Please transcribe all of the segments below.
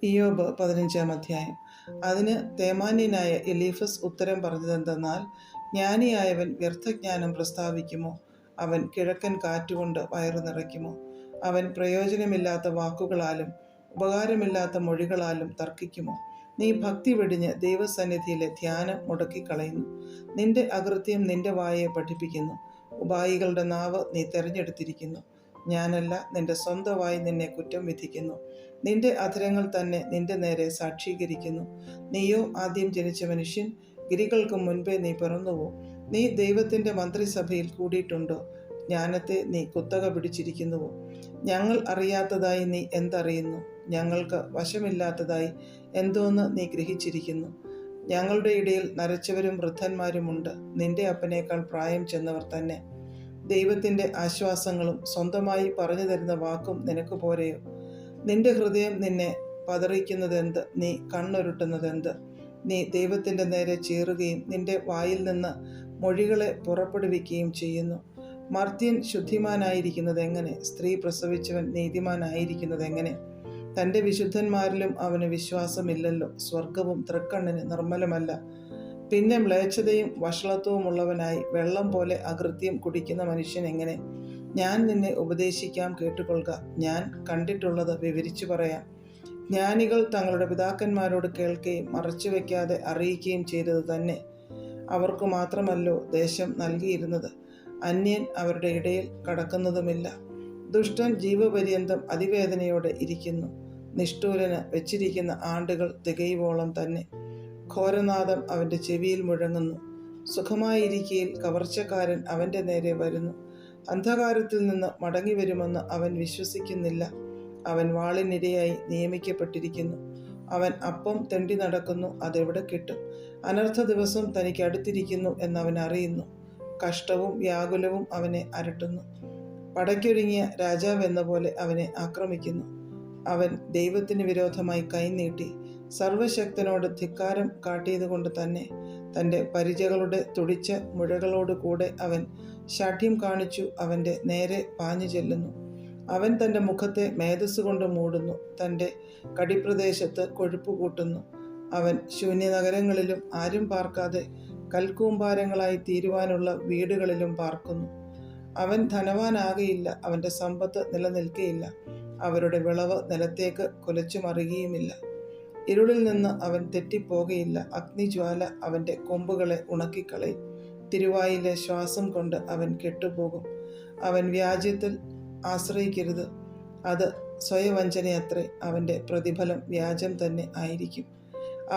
ഇയ്യോബ് 15-ാം അധ്യായം. അതിന് തേമാന്യനായ എലീഫസ് ഉത്തരം പറഞ്ഞതെന്തെന്നാൽ, ജ്ഞാനിയായവൻ വ്യർത്ഥജ്ഞാനം പ്രസ്താവിക്കുമോ? അവൻ കിഴക്കൻ കാറ്റുകൊണ്ട് വയറു നിറയ്ക്കുമോ? അവൻ പ്രയോജനമില്ലാത്ത വാക്കുകളാലും ഉപകാരമില്ലാത്ത മൊഴികളാലും തർക്കിക്കുമോ? നീ ഭക്തി വെടിഞ്ഞ് ദൈവസന്നിധിയിലെ ധ്യാനം മുടക്കിക്കളയുന്നു. നിന്റെ അകൃത്യം നിന്റെ വായെ പഠിപ്പിക്കുന്നു. ഉപായികളുടെ നാവ് നീ തെരഞ്ഞെടുത്തിരിക്കുന്നു. ഞാനല്ല, നിന്റെ സ്വന്തം വായി നിന്നെ കുറ്റം വിധിക്കുന്നു. നിന്റെ അധരങ്ങൾ തന്നെ നിന്റെ നേരെ സാക്ഷീകരിക്കുന്നു. നീയോ ആദ്യം ജനിച്ച മനുഷ്യൻ, ഗിരികൾക്ക് മുൻപേ നീ പിറന്നുവോ? നീ ദൈവത്തിൻ്റെ മന്ത്രിസഭയിൽ കൂടിയിട്ടുണ്ടോ? ജ്ഞാനത്തെ നീ കുത്തക പിടിച്ചിരിക്കുന്നുവോ? ഞങ്ങൾ അറിയാത്തതായി നീ എന്തറിയുന്നു? ഞങ്ങൾക്ക് വശമില്ലാത്തതായി എന്തോന്ന് നീ ഗ്രഹിച്ചിരിക്കുന്നു? ഞങ്ങളുടെ ഇടയിൽ നരച്ചവരും വൃദ്ധന്മാരുമുണ്ട്, നിന്റെ അപ്പനേക്കാൾ പ്രായം ചെന്നവർ തന്നെ. ദൈവത്തിൻ്റെ ആശ്വാസങ്ങളും സ്വന്തമായി പറഞ്ഞു തരുന്ന വാക്കും നിനക്ക് പോരെയോ? നിന്റെ ഹൃദയം നിന്നെ പതറിക്കുന്നതെന്ത്? നീ കണ്ണുരുട്ടുന്നതെന്ത്? നീ ദൈവത്തിൻ്റെ നേരെ ചീറുകയും നിന്റെ വായിൽ നിന്ന് മൊഴികളെ പുറപ്പെടുവിക്കുകയും ചെയ്യുന്നു. മർത്യൻ ശുദ്ധിമാനായിരിക്കുന്നത് എങ്ങനെ? സ്ത്രീ പ്രസവിച്ചവൻ നീതിമാനായിരിക്കുന്നത് എങ്ങനെ? തൻ്റെ വിശുദ്ധന്മാരിലും അവന് വിശ്വാസമില്ലല്ലോ. സ്വർഗവും തൃക്കണ്ണിന് നിർമ്മലമല്ല. പിന്നെ മ്ലേച്ഛതയും വഷളത്വവും ഉള്ളവനായി വെള്ളം പോലെ അകൃത്യം കുടിക്കുന്ന മനുഷ്യൻ എങ്ങനെ? ഞാൻ നിന്നെ ഉപദേശിക്കാം, കേട്ടുകൊള്ളുക. ഞാൻ കണ്ടിട്ടുള്ളത് വിവരിച്ചു പറയാം. ജ്ഞാനികൾ തങ്ങളുടെ പിതാക്കന്മാരോട് കേൾക്കുകയും മറച്ചുവെക്കാതെ അറിയിക്കുകയും ചെയ്തത് തന്നെ. അവർക്ക് മാത്രമല്ലോ ദേശം നൽകിയിരുന്നത്. അന്യൻ അവരുടെ ഇടയിൽ കടക്കുന്നതുമില്ല. ദുഷ്ടൻ ജീവപര്യന്തം അതിവേദനയോടെ ഇരിക്കുന്നു. നിഷ്ഠൂരന് വെച്ചിരിക്കുന്ന ആണ്ടുകൾ തികയുവോളം തന്നെ. ഘോരനാദം അവൻ്റെ ചെവിയിൽ മുഴങ്ങുന്നു. സുഖമായിരിക്കയിൽ കവർച്ചക്കാരൻ അവൻ്റെ നേരെ വരുന്നു. അന്ധകാരത്തിൽ നിന്ന് മടങ്ങി വരുമെന്ന് അവൻ വിശ്വസിക്കുന്നില്ല. അവൻ വാളിനിരയായി നിയമിക്കപ്പെട്ടിരിക്കുന്നു. അവൻ അപ്പം തെണ്ടി നടക്കുന്നു, അതെവിടെ കിട്ടും? അനർത്ഥ ദിവസം തനിക്ക് അടുത്തിരിക്കുന്നു എന്നവൻ അറിയുന്നു. കഷ്ടവും വ്യാകുലവും അവനെ അരട്ടുന്നു. പടയ്ക്കൊരുങ്ങിയ രാജാവെന്ന പോലെ അവനെ ആക്രമിക്കുന്നു. അവൻ ദൈവത്തിന് വിരോധമായി കൈനീട്ടി സർവശക്തനോട് ധിക്കാരം കാട്ടിയതുകൊണ്ട് തന്നെ തൻ്റെ പരിചകളുടെ തുടിച്ച മുഴകളോടുകൂടെ അവൻ ശാഠ്യം കാണിച്ചു അവൻ്റെ നേരെ പാഞ്ഞു ചെല്ലുന്നു. അവൻ തൻ്റെ മുഖത്തെ മേധസ് കൊണ്ട് മൂടുന്നു, തൻ്റെ കടിപ്രദേശത്ത് കൊഴുപ്പ് കൂട്ടുന്നു. അവൻ ശൂന്യനഗരങ്ങളിലും ആരും പാർക്കാതെ കൽക്കൂമ്പാരങ്ങളായി തീരുവാനുള്ള വീടുകളിലും പാർക്കുന്നു. അവൻ ധനവാനാകയില്ല, അവൻ്റെ സമ്പത്ത് നിലനിൽക്കുകയില്ല. അവരുടെ വിളവ് നിലത്തേക്ക് കുലച്ചു മറിയുകയുമില്ല. ഇരുളിൽ നിന്ന് അവൻ തെറ്റിപ്പോകയില്ല. അഗ്നിജ്വാല അവൻ്റെ കൊമ്പുകളെ ഉണക്കിക്കളയും. തിരുവായിലെ ശ്വാസം കൊണ്ട് അവൻ കെട്ടുപോകും. അവൻ വ്യാജ്യത്തിൽ ആശ്രയിക്കരുത്, അത് സ്വയവഞ്ചനയത്രേ. അവൻ്റെ പ്രതിഫലം വ്യാജം തന്നെ ആയിരിക്കും.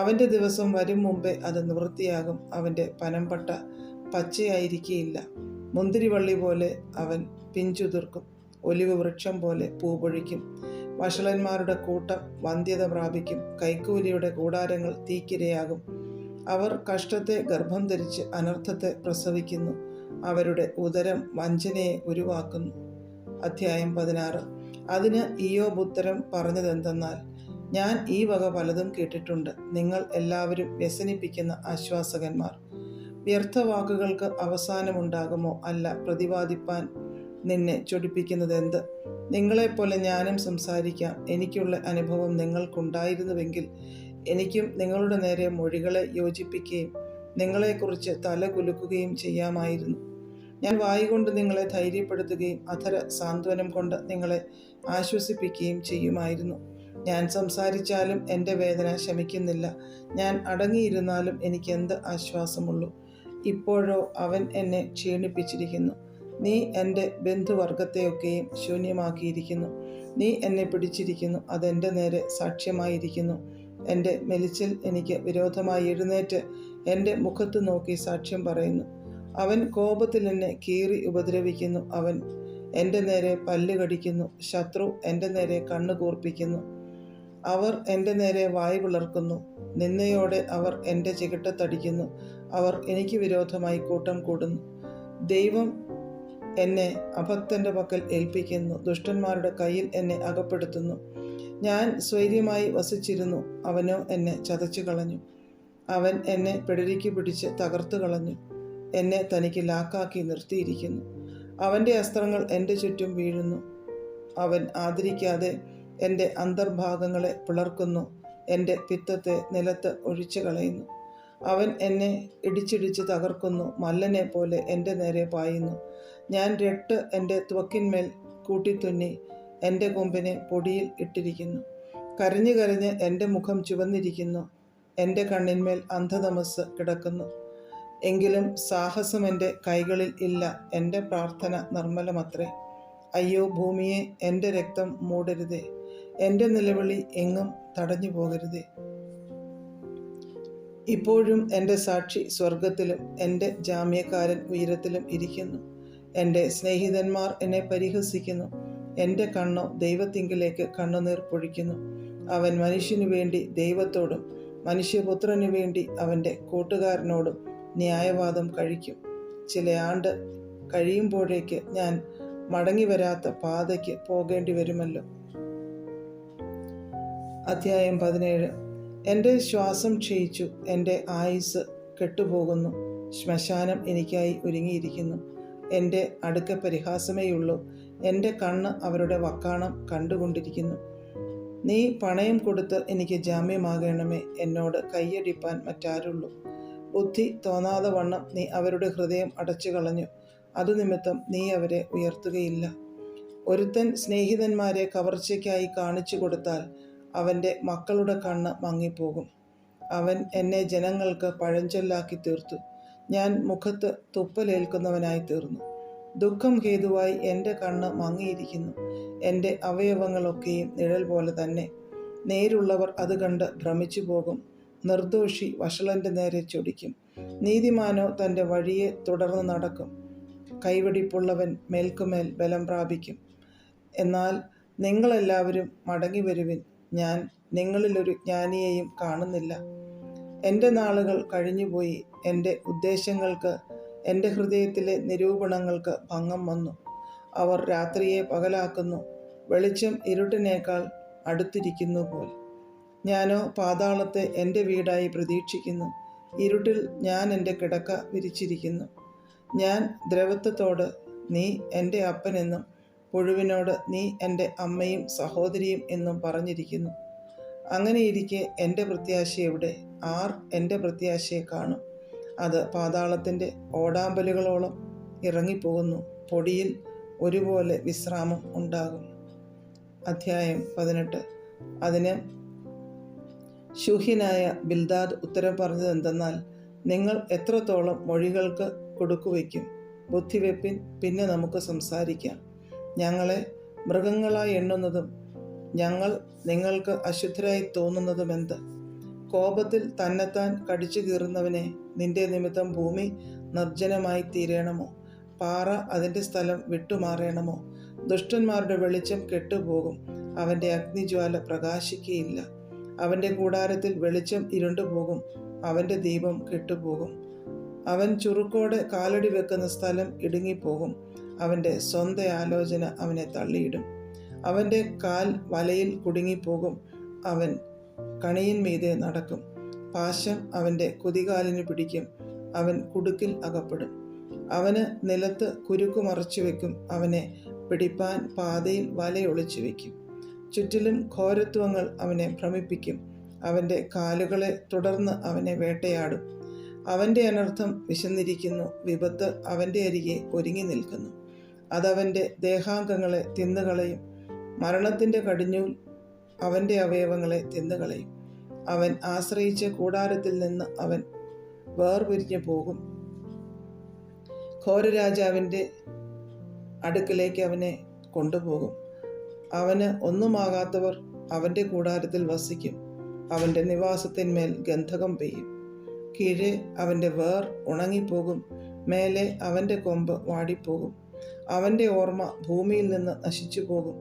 അവൻ്റെ ദിവസം വരും മുമ്പേ അത് നിവൃത്തിയാകും. അവൻ്റെ പനംപട്ട പച്ചയായിരിക്കുകയില്ല. മുന്തിരിവള്ളി പോലെ അവൻ പിഞ്ചുതിർക്കും, ഒലിവ് വൃക്ഷം പോലെ പൂപൊഴിക്കും. വഷളന്മാരുടെ കൂട്ടം വന്ധ്യത പ്രാപിക്കും, കൈക്കൂലിയുടെ കൂടാരങ്ങൾ തീക്കിരയാകും. അവർ കഷ്ടത്തെ ഗർഭം ധരിച്ച് അനർത്ഥത്തെ പ്രസവിക്കുന്നു. അവരുടെ ഉദരം വഞ്ചനയെ ഉരുവാക്കുന്നു. അധ്യായം 16. അതിന് ഇയ്യോബ് ഉത്തരം പറഞ്ഞതെന്തെന്നാൽ, ഞാൻ ഈ വക പലതും കേട്ടിട്ടുണ്ട്. നിങ്ങൾ എല്ലാവരും വ്യസനിപ്പിക്കുന്ന ആശ്വാസകന്മാർ. വ്യർത്ഥവാക്കുകൾക്ക് അവസാനമുണ്ടാകുമോ? അല്ല, പ്രതിവാദിപ്പാൻ നിന്നെ ചൊടിപ്പിക്കുന്നതെന്ത്? നിങ്ങളെപ്പോലെ ഞാനും സംസാരിക്കാം. എനിക്കുള്ള അനുഭവം നിങ്ങൾക്കുണ്ടായിരുന്നുവെങ്കിൽ എനിക്കും നിങ്ങളുടെ നേരെ മൊഴികളെ യോജിപ്പിക്കുകയും നിങ്ങളെക്കുറിച്ച് തല കുലുക്കുകയും ചെയ്യാമായിരുന്നു. ഞാൻ വായുകൊണ്ട് നിങ്ങളെ ധൈര്യപ്പെടുത്തുകയും അധര സാന്ത്വനം കൊണ്ട് നിങ്ങളെ ആശ്വസിപ്പിക്കുകയും ചെയ്യുമായിരുന്നു. ഞാൻ സംസാരിച്ചാലും എൻ്റെ വേദന ശമിക്കുന്നില്ല. ഞാൻ അടങ്ങിയിരുന്നാലും എനിക്ക് എന്ത് ആശ്വാസമുള്ളൂ? ഇപ്പോഴോ അവൻ എന്നെ ക്ഷീണിപ്പിച്ചിരിക്കുന്നു. നീ എൻ്റെ ബന്ധുവർഗത്തെയൊക്കെയും ശൂന്യമാക്കിയിരിക്കുന്നു. നീ എന്നെ പിടിച്ചിരിക്കുന്നു, അതെൻ്റെ നേരെ സാക്ഷ്യമായിരിക്കുന്നു. എൻ്റെ മെലിച്ചൽ എനിക്ക് വിരോധമായി എഴുന്നേറ്റ് എൻ്റെ മുഖത്ത് നോക്കി സാക്ഷ്യം പറയുന്നു. അവൻ കോപത്തിൽ എന്നെ കീറി ഉപദ്രവിക്കുന്നു. അവൻ എൻ്റെ നേരെ പല്ല് കടിക്കുന്നു. ശത്രു എൻ്റെ നേരെ കണ്ണു കൂർപ്പിക്കുന്നു. അവർ എൻ്റെ നേരെ വായ് പിളർക്കുന്നു. നിന്നയോടെ അവർ എൻ്റെ ചികിട്ടത്തടിക്കുന്നു. അവർ എനിക്ക് വിരോധമായി കൂട്ടം കൂടുന്നു. ദൈവം എന്നെ അഭക്തൻ്റെ പക്കൽ ഏൽപ്പിക്കുന്നു. ദുഷ്ടന്മാരുടെ കയ്യിൽ എന്നെ അകപ്പെടുത്തുന്നു. ഞാൻ സ്വൈര്യമായി വസിച്ചിരുന്നു, അവനോ എന്നെ ചതച്ചു കളഞ്ഞു. അവൻ എന്നെ പിടരിക്ക് പിടിച്ച് തകർത്തു കളഞ്ഞു. എന്നെ തനിക്ക് ലാക്കാക്കി നിർത്തിയിരിക്കുന്നു. അവൻ്റെ അസ്ത്രങ്ങൾ എൻ്റെ ചുറ്റും വീഴുന്നു. അവൻ ആദരിക്കാതെ എൻ്റെ അന്തർഭാഗങ്ങളെ പിളർക്കുന്നു, എൻ്റെ പിത്തത്തെ നിലത്ത് ഒഴിച്ചു കളയുന്നു. അവൻ എന്നെ ഇടിച്ചിടിച്ച് തകർക്കുന്നു, മല്ലനെ പോലെ എൻ്റെ നേരെ പായുന്നു. ഞാൻ രട്ട് എൻ്റെ ത്വക്കിന്മേൽ കൂട്ടിത്തുന്നി എൻ്റെ കൊമ്പിനെ പൊടിയിൽ ഇട്ടിരിക്കുന്നു. കരഞ്ഞു കരഞ്ഞ് എൻ്റെ മുഖം ചുവന്നിരിക്കുന്നു, എൻ്റെ കണ്ണിന്മേൽ അന്ധതമസ് കിടക്കുന്നു. എങ്കിലും സാഹസം എൻ്റെ കൈകളിൽ ഇല്ല, എൻ്റെ പ്രാർത്ഥന നിർമ്മലമത്രേ. അയ്യോ ഭൂമിയെ, എൻ്റെ രക്തം മൂടരുതേ, എൻ്റെ നിലവിളി എങ്ങും തടഞ്ഞു പോകരുതേ. ഇപ്പോഴും എൻ്റെ സാക്ഷി സ്വർഗത്തിലും എൻ്റെ ജാമ്യക്കാരൻ ഉയരത്തിലും ഇരിക്കുന്നു. എൻ്റെ സ്നേഹിതന്മാർ എന്നെ പരിഹസിക്കുന്നു, എൻ്റെ കണ്ണോ ദൈവത്തിങ്കിലേക്ക് കണ്ണുനീർ പൊഴിക്കുന്നു. അവൻ മനുഷ്യനു വേണ്ടി ദൈവത്തോടും മനുഷ്യപുത്രനു വേണ്ടി അവൻ്റെ കൂട്ടുകാരനോടും ന്യായവാദം കഴിക്കും. ചില ആണ്ട് കഴിയുമ്പോഴേക്ക് ഞാൻ മടങ്ങി വരാത്ത പാതയ്ക്ക് പോകേണ്ടി വരുമല്ലോ. അധ്യായം 17. എൻ്റെ ശ്വാസം ക്ഷയിച്ചു, എൻ്റെ ആയുസ് കെട്ടുപോകുന്നു. ശ്മശാനം എനിക്കായി ഒരുങ്ങിയിരിക്കുന്നു. എൻ്റെ അടുക്ക പരിഹാസമേയുള്ളൂ, എൻ്റെ കണ്ണ് അവരുടെ വക്കാണം കണ്ടുകൊണ്ടിരിക്കുന്നു. നീ പണയം കൊടുത്ത് എനിക്ക് ജാമ്യമാകണമേ, എന്നോട് കൈയടിപ്പാൻ മറ്റാരുള്ളൂ. ബുദ്ധി തോന്നാതെ വണ്ണം നീ അവരുടെ ഹൃദയം അടച്ചു കളഞ്ഞു, അതുനിമിത്തം നീ അവരെ ഉയർത്തുകയില്ല. ഒരുത്തൻ സ്നേഹിതന്മാരെ കവർച്ചയ്ക്കായി കാണിച്ചു കൊടുത്താൽ അവൻ്റെ മക്കളുടെ കണ്ണ് മങ്ങിപ്പോകും. അവൻ എന്നെ ജനങ്ങൾക്ക് പഴഞ്ചൊല്ലാക്കി തീർത്തു, ഞാൻ മുഖത്ത് തുപ്പലേൽക്കുന്നവനായി തീർന്നു. ദുഃഖം ഹേതുവായി എൻ്റെ കണ്ണ് മങ്ങിയിരിക്കുന്നു, എൻ്റെ അവയവങ്ങളൊക്കെയും നിഴൽ പോലെ തന്നെ. നേരുള്ളവർ അത് കണ്ട് ഭ്രമിച്ചു പോകും, നിർദോഷി വഷളൻ്റെ നേരെ ചൊടിക്കും. നീതിമാനോ തൻ്റെ വഴിയെ തുടർന്ന് നടക്കും, കൈവെടിപ്പുള്ളവൻ മേൽക്കുമേൽ ബലം പ്രാപിക്കും. എന്നാൽ നിങ്ങളെല്ലാവരും മടങ്ങി വരുവിൻ, ഞാൻ നിങ്ങളിലൊരു ജ്ഞാനിയെയും കാണുന്നില്ല. എൻ്റെ നാളുകൾ കഴിഞ്ഞുപോയി, എൻ്റെ ഉദ്ദേശങ്ങൾക്ക്, എൻ്റെ ഹൃദയത്തിലെ നിരൂപണങ്ങൾക്ക് ഭംഗം വന്നു. അവർ രാത്രിയെ പകലാക്കുന്നു, വെളിച്ചം ഇരുട്ടിനേക്കാൾ അടുത്തിരിക്കുന്നു പോൽ. ഞാനോ പാതാളത്തെ എൻ്റെ വീടായി പ്രതീക്ഷിക്കുന്നു, ഇരുട്ടിൽ ഞാൻ എൻ്റെ കിടക്ക വിരിച്ചിരിക്കുന്നു. ഞാൻ ദ്രവത്വത്തോട് നീ എൻ്റെ അപ്പനെന്നും പുഴുവിനോട് നീ എൻ്റെ അമ്മയും സഹോദരിയും എന്നും പറഞ്ഞിരിക്കുന്നു. അങ്ങനെയിരിക്കെ എൻ്റെ പ്രത്യാശ എവിടെ? ആർ എൻ്റെ പ്രത്യാശയെ കാണും? അത് പാതാളത്തിൻ്റെ ഓടാമ്പലുകളോളം ഇറങ്ങിപ്പോകുന്നു, പൊടിയിൽ ഒരുപോലെ വിശ്രാമം ഉണ്ടാകും. അധ്യായം 18. അതിന് ശൂഹ്യനായ ബിൽദാദ് ഉത്തരം പറഞ്ഞതെന്തെന്നാൽ, നിങ്ങൾ എത്രത്തോളം മൊഴികൾക്ക് കൊടുക്കുവയ്ക്കും? ബുദ്ധിവെപ്പിൻ, പിന്നെ നമുക്ക് സംസാരിക്കാം. ഞങ്ങളെ മൃഗങ്ങളായി എണ്ണുന്നതും ഞങ്ങൾ നിങ്ങൾക്ക് അശുദ്ധരായി തോന്നുന്നതുമെന്ത്? കോപത്തിൽ തന്നെത്താൻ കടിച്ചു കീറുന്നവനെ, നിന്റെ നിമിത്തം ഭൂമി നിർജ്ജനമായി തീരണമോ? പാറ അതിൻ്റെ സ്ഥലം വിട്ടുമാറണമോ? ദുഷ്ടന്മാരുടെ വെളിച്ചം കെട്ടുപോകും, അവൻ്റെ അഗ്നിജ്വാല പ്രകാശിക്കുകയില്ല. അവൻ്റെ കൂടാരത്തിൽ വെളിച്ചം ഇരുണ്ടുപോകും, അവൻ്റെ ദീപം കെട്ടുപോകും. അവൻ ചുറുക്കോടെ കാലടി വെക്കുന്ന സ്ഥലം ഇടുങ്ങിപ്പോകും, അവൻ്റെ സ്വന്തം ആലോചന അവനെ തള്ളിയിടും. അവൻ്റെ കാൽ വലയിൽ കുടുങ്ങിപ്പോകും, അവൻ കണിയിന്മീതെ നടക്കും. പാശം അവൻ്റെ കുതികാലിന് പിടിക്കും, അവൻ കുടുക്കിൽ അകപ്പെടും. അവന് നിലത്ത് കുരുക്കു മറച്ചു വെക്കും, അവനെ പിടിപ്പാൻ പാതയിൽ വലയൊളിച്ചു വയ്ക്കും. ചുറ്റിലും ഘോരത്വങ്ങൾ അവനെ ഭ്രമിപ്പിക്കും, അവൻ്റെ കാലുകളെ തുടർന്ന് അവനെ വേട്ടയാടും. അവൻ്റെ അനർത്ഥം വിശന്നിരിക്കുന്നു, വിപത്ത് അവൻ്റെ അരികെ ഒരുങ്ങി നിൽക്കുന്നു. അതവൻ്റെ ദേഹാംഗങ്ങളെ തിന്നുകളയും, മരണത്തിൻ്റെ കടിഞ്ഞൂൽ അവൻ്റെ അവയവങ്ങളെ തിന്നുകളയും. അവൻ ആശ്രയിച്ച കൂടാരത്തിൽ നിന്ന് അവൻ വേർപിരിഞ്ഞു പോകും. ഘോരരാജാവിൻ്റെ അടുക്കിലേക്ക് അവനെ കൊണ്ടുപോകും. അവന് ഒന്നുമാകാത്തവർ അവൻ്റെ കൂടാരത്തിൽ വസിക്കും, അവൻ്റെ നിവാസത്തിന്മേൽ ഗന്ധകം പെയ്യും. കീഴെ അവൻ്റെ വേർ ഉണങ്ങിപ്പോകും, മേലെ അവൻ്റെ കൊമ്പ് വാടിപ്പോകും. അവൻ്റെ ഓർമ്മ ഭൂമിയിൽ നിന്ന് നശിച്ചു പോകും,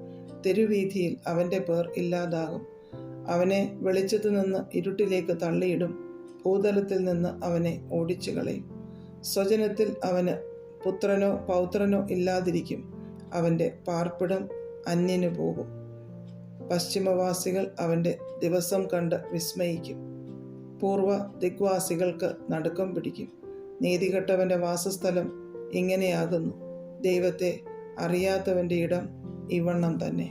തെരുവീഥിയിൽ അവൻ്റെ പേർ ഇല്ലാതാകും. അവനെ വെളിച്ചത്തു നിന്ന് ഇരുട്ടിലേക്ക് തള്ളിയിടും, ഭൂതലത്തിൽ നിന്ന് അവനെ ഓടിച്ചു കളയും. സ്വജനത്തിൽ അവന് പുത്രനോ പൗത്രനോ ഇല്ലാതിരിക്കും, അവൻ്റെ പാർപ്പിടം അന്യനു പോകും. പശ്ചിമവാസികൾ അവൻ്റെ ദിവസം കണ്ട് വിസ്മയിക്കും, പൂർവ്വ ദിഗ്വാസികൾക്ക് നടുക്കം പിടിക്കും. നീതികെട്ടവൻ്റെ വാസസ്ഥലം ഇങ്ങനെയാകുന്നു, ദൈവത്തെ അറിയാത്തവൻ്റെ ഇടം ഇവണ്ണം തന്നെ.